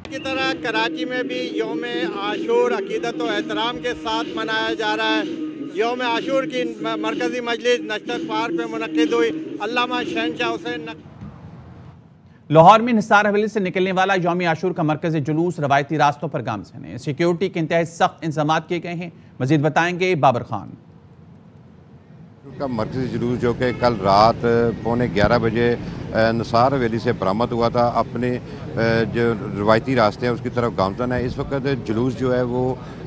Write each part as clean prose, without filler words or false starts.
की तरह कराची में भी यौम आशूर अकीदत व एहतराम के साथ मनाया जा रहा है। यौम आशूर की मरकज़ी मजलिस नशरत पार्क में मुनक़िद हुई। अल्लामा शहनशाह हुसैन लाहौर में निसार हवेली से निकलने वाला यौम आशूर का मरकज़ी जुलूस रवायती रास्तों पर गामज़न है। सिक्योरिटी के इंतहाई सख्त इंतजाम किए गए हैं। मजीद बताएंगे बाबर खान। का मरकज़ी जुलूस जो कि कल रात 11:15 बजे निसार हवेली से बरामद हुआ था, अपने जो रवायती रास्ते हैं उसकी तरफ गामज़न है। इस वक्त जुलूस जो है वो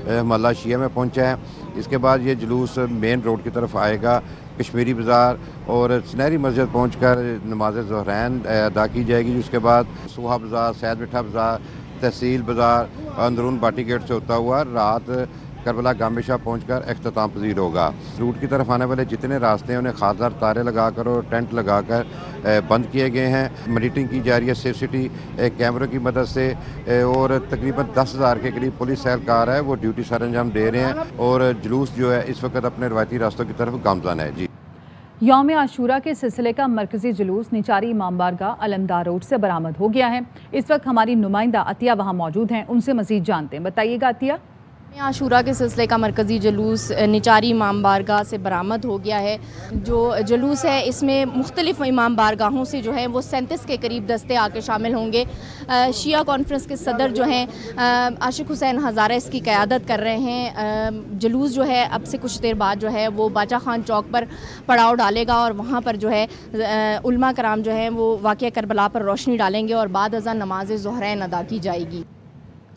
महल्ला शिया में पहुंचा है। इसके बाद ये जुलूस मेन रोड की तरफ आएगा, कश्मीरी बाज़ार और सुनहरी मस्जिद पहुंचकर नमाज ज़ोहरैन अदा की जाएगी। उसके बाद सुहा बाज़ार, सैयद मिठा बाज़ार, तहसील बाज़ार, अंदरून बाटी गेट से होता हुआ रात करबला गामेशा पहुंचकर इख्तिताम पजीर होगा। रूट की तरफ आने वाले जितने रास्ते हैं उन्हें खासदार तारे लगाकर और टेंट लगाकर बंद किए गए हैं। मॉनिटरिंग की जा रही है सेफ सिटी कैमरों की मदद से और तकरीबन 10,000 के करीब पुलिस एहलकार है वो ड्यूटी सर अंजाम दे रहे हैं और जुलूस जो है इस वक्त अपने रवायती रास्तों की तरफ गामज़न है। जी, यौम आशूरा के सिलसिले का मरकजी जुलूस निचारी इमाम बारगाह अलमदार रोड से बरामद हो गया है। इस वक्त हमारी नुमाइंदा अतिया वहाँ मौजूद हैं, उनसे मजीद जानते हैं। बताइएगा अतिया। आशूरा के सिलसिले का मरकज़ी जुलूस निचारी इमाम बारगाह से बरामद हो गया है। जो जुलूस है इसमें मुख्तलिफ़ इमाम बारगाहों से जो है वो 37 के करीब दस्ते आके शामिल होंगे। शिया कॉन्फ्रेंस के सदर जो हैं आशिक हुसैन हज़ारा इसकी क़यादत कर रहे हैं। जुलूस जो है अब से कुछ देर बाद जो है वो बाचा खान चौक पर पड़ाव डालेगा और वहाँ पर जो है उलमा कराम जो हैं वो वाक़या करबला पर रोशनी डालेंगे और बाद अज़ान नमाज ज़ोहरैन अदा की जाएगी।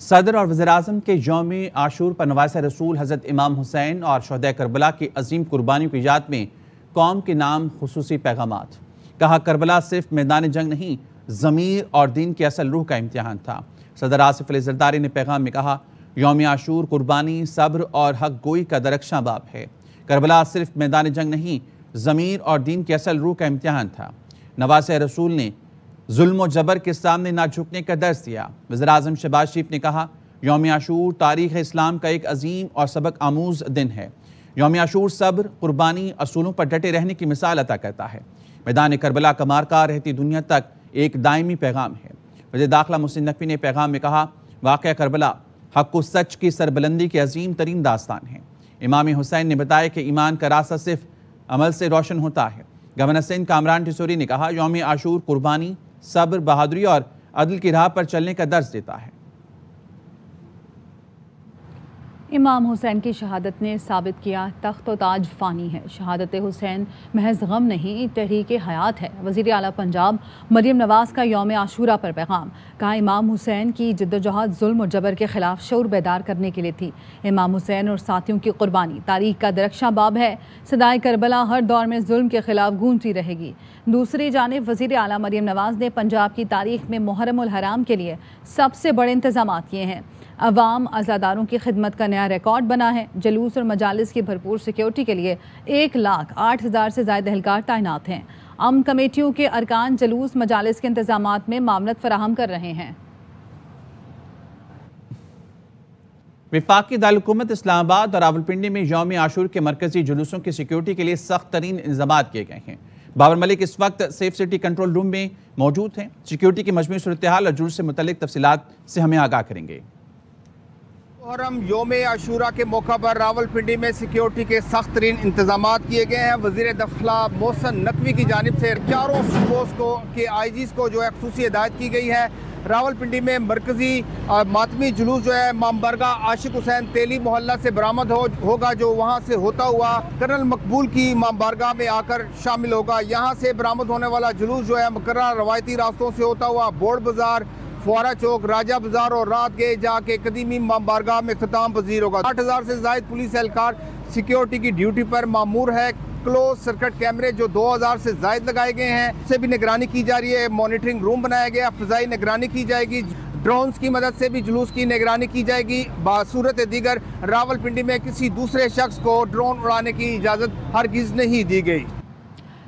सदर और वज़ीर-ए-आज़म के यौम आशूर पर नवासे रसूल हज़रत इमाम हुसैन और शहदाए करबला की अजीम कुर्बानियों की याद में कौम के नाम खुसूसी पैगामात। कहा, करबला सिर्फ मैदान जंग नहीं, ज़मीर और दीन की असल रूह का इम्तिहान था। सदर आसिफ अली ज़रदारी ने पैगाम में कहा, यौम आशूर कुर्बानी, सब्र और हक गोई का दरख्शां बाब है। करबला सिर्फ मैदान जंग नहीं, ज़मीर और दीन की असल रूह का इम्तिहान था। नवासे रसूल ने जुल्म जबर के सामने ना झुकने का दर्स दिया। वज़ीर-ए-आज़म शहबाज शरीफ ने कहा, यौम आशूर तारीख़ इस्लाम का एक अजीम और सबक आमूज़ दिन है। यौम आशूर सब्र, कुर्बानी, असूलों पर डटे रहने की मिसाल अता करता है। मैदान करबला का मार्का रहती दुनिया तक एक दायमी पैगाम है। वज़ीर दाखिला मोहसिन नकवी ने पैगाम में कहा, वाक़या करबला हक़ व सच की सरबुलंदी की अजीम तरीन दास्तान है। इमाम हुसैन ने बताया कि ईमान का रास्ता सिर्फ अमल से रोशन होता है। गवर्नर सिंध कामरान टिसोरी ने कहा, यौम आशूर कुर्बानी, सब्र, बहादुरी और अदल की राह पर चलने का दर्ज देता है। इमाम हुसैन की शहादत ने साबित किया तख्त व ताज फ़ानी है। शहादत हुसैन महज गम नहीं, तहरीक हयात है। वज़ीर आला पंजाब मरियम नवाज़ का यौम आशूरा पर पैगाम। कहा, इमाम हुसैन की जद्दोजहद जुल्म और जबर के ख़िलाफ़ शऊर बेदार करने के लिए थी। इमाम हुसैन और साथियों की कुर्बानी तारीख़ का दरख्शां बाब है। सदाए करबला हर दौर में जुल्म के ख़िलाफ़ गूंजती रहेगी। दूसरी जानिब वज़ीर आला मरियम नवाज़ ने पंजाब की तारीख़ में मुहर्रम उल हराम के लिए सबसे बड़े इंतज़ाम किए हैं। अवाम अज़ादारों की खिदमत का नया रिकॉर्ड बना है। जलूस और मजालिस की भरपूर सिक्योरिटी के लिए 1,08,000 से ज़ायद एहलकार तैनात हैं। अमन कमेटियों के अरकान जलूस मजालिस के इंतजामात में मामलत फराहम कर रहे हैं। वफाकी दारुल-हुकूमत इस्लामाबाद और रावलपिंडी में यौम आशूर के मरकजी जुलूसों की सिक्योरिटी के लिए सख्त तरीन इंतजाम किए गए हैं। बाबर मलिक इस वक्त सेफ सिटी कंट्रोल रूम में मौजूद हैं। सिक्योरिटी की मजमूई सूरत हाल और जुलूस से मुतल्लिक तफसीलात से हमें आगाह करेंगे। मुहर्रम यौम आशूरा के मौका पर रावलपिंडी में सिक्योरिटी के सख्त तरीन इंतजाम किए गए हैं। वज़ीर दाखिला मोहसिन नकवी की जानिब से चारों सूबों को के IGs को जो है ख़ुसूसी हिदायत की गई है। रावलपिंडी में मरकजी मातमी जुलूस जो है इमाम बारगाह आशिक हुसैन तेली मोहल्ला से बरामद होगा, जो वहाँ से होता हुआ कर्नल मकबूल की इमाम बारगाह में आकर शामिल होगा। यहाँ से बरामद होने वाला जुलूस जो है मुकर्रर रवायती रास्तों से होता हुआ बोर्ड बाजार, फुआरा चौक, राजा बाजार और रात गए जाके कदीमी इमाम बारगाह में इख्तिताम पजीर होगा। 8,000 से ज़ायद पुलिस एहलकार सिक्योरिटी की ड्यूटी पर मामूर है। क्लोज सर्किट कैमरे जो 2,000 से ज़ायद लगाए गए हैं, से भी निगरानी की जा रही है। मॉनिटरिंग रूम बनाया गया, फ़िज़ाई निगरानी की जाएगी। ड्रोन्स की मदद से भी जुलूस की निगरानी की जाएगी। बासूरत दीगर रावलपिंडी में किसी दूसरे शख्स को ड्रोन उड़ाने की इजाज़त हरगिज़ नहीं दी गई।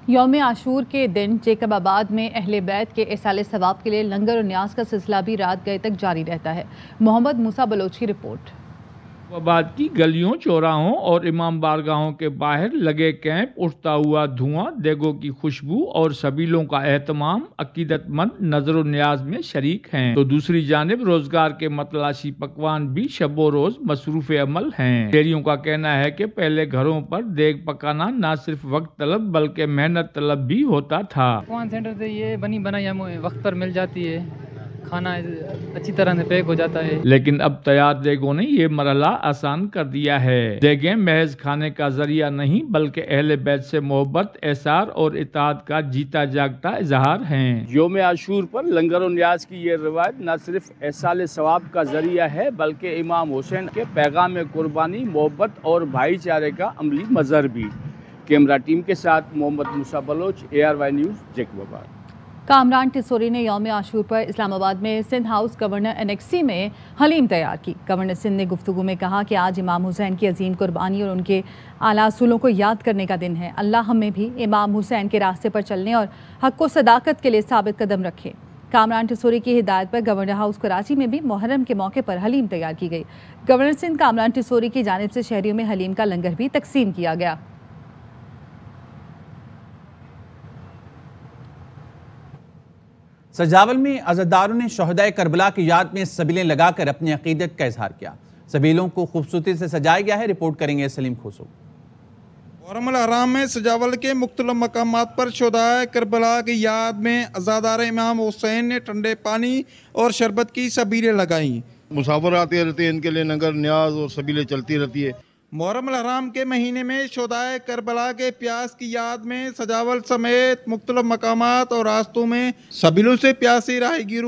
यौम आशूर के दिन जेकबाबाद में अहले बैत के इसाले सवाब के लिए लंगर और न्याज का सिलसिला भी रात गए तक जारी रहता है। मोहम्मद मूसा बलोच की रिपोर्ट। आबाद की गलियों, चौराहों और इमाम बारगाहों के बाहर लगे कैंप, उठता हुआ धुआं, देगों की खुशबू और सबीलों का एहतमाम अकीदतमंद नजर न्याज में शरीक हैं। तो दूसरी जानिब रोजगार के मतलाशी पकवान भी शबो रोज मसरूफ अमल हैं। शहरियों का कहना है कि पहले घरों पर देग पकाना न सिर्फ वक्त तलब बल्कि मेहनत तलब भी होता था। पकवान सेंटर से ये बनी बनाई हमें वक्त पर मिल जाती है, खाना अच्छी तरह से पैक हो जाता है। लेकिन अब तैयार देगों ने ये मरहला आसान कर दिया है। देगें महज खाने का जरिया नहीं बल्कि अहले बैत से मोहब्बत, एसार और इताअत का जीता जागता इजहार हैं। यौम आशूर पर लंगर और न्याज की ये रिवायत न सिर्फ एहसाल सवाब का जरिया है बल्कि इमाम हुसैन के पैगाम कुर्बानी, मोहब्बत और भाईचारे का अमली मजहर भी। कैमरा टीम के साथ मोहम्मद मूसा बलोच, ARY न्यूज़, जैकबाबाद। कामरान टिसोरी ने यौम आशूर पर इस्लामाबाद में सिंध हाउस गवर्नर एनेक्सी में हलीम तैयार की। गवर्नर सिंध ने गुफ्तगू में कहा कि आज इमाम हुसैन की अजीम कुर्बानी और उनके आला असूलों को याद करने का दिन है। अल्लाह हमें भी इमाम हुसैन के रास्ते पर चलने और हक व सदाकत के लिए साबित कदम रखे। कामरान टिसोरी की हिदायत पर गवर्नर हाउस कराची में भी मुहर्रम के मौके पर हलीम तैयार की गई। गवर्नर सिंध कामरान टिसोरी की जानिब से शहरियों में हलीम का लंगर भी तकसीम किया गया। सजावल में अज़ादारों ने शहदाए करबला की याद में सबीलें लगाकर अपनी अकीदत का इजहार किया। सबीलों को खूबसूरती से सजाया गया है। रिपोर्ट करेंगे सलीम खोसो। मुहर्रम हराम में सजावल के मुख्तलिफ मकामात पर शहदाए करबला की याद में अज़ादार इमाम हुसैन ने ठंडे पानी और शरबत की सबीलें लगाई। मुसाफिर आते रहते हैं, इनके लिए नगर न्याज और सबीलें चलती रहती है। मुहर्रम हराम के महीने में शहदाए करबला के प्यास की याद में सजावल समेत मुख्तलिफ मकामात और रास्तों में सबीलों से प्यासी राहगीरों